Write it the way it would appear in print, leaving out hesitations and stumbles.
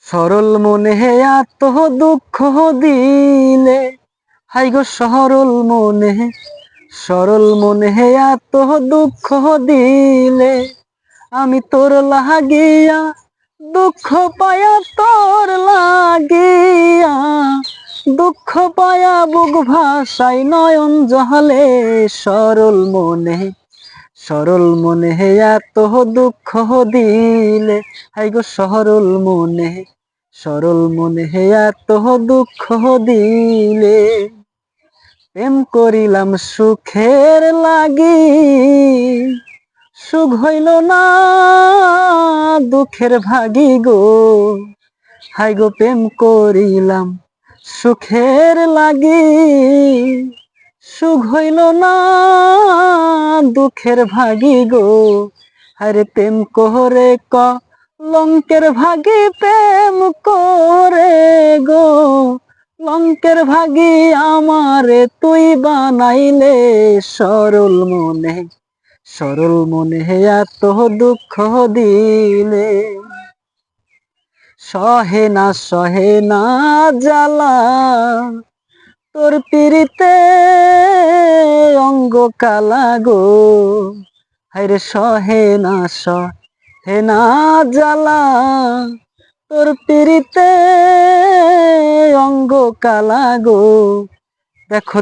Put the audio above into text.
সরল মনে এত দুঃখ দিলে, হাই গো সরল মনে এত দুঃখ দিলে, আমি তোর লাগিয়া দুঃখ পায়া তোর লাগিয়া দুঃখ পায়া বুক ভাসাই নয়ন জলে। সরল মনে এত দুঃখ দিলে, হাই গো সরল মনে এত দুঃখ দিলে। প্রেম করিলাম সুখের লাগি, সুখ হইল না দুঃখের ভাগি গো। হাই গো প্রেম করিলাম সুখের লাগি, সুখ হইল না দুঃখের ভাগি গো। আরে প্রেম করে লঙ্কের ভাগি, প্রেম করে গো লঙ্কের ভাগি আমারে তুই বানাইলে। সরল মনে এত দুঃখ দিলে। সহে না জ্বালা তোর পিরিতে অঙ্গ কালা গো। হায়রে সহে না জ্বালা তোর পিরিতে অঙ্গ কালা গো। দেখো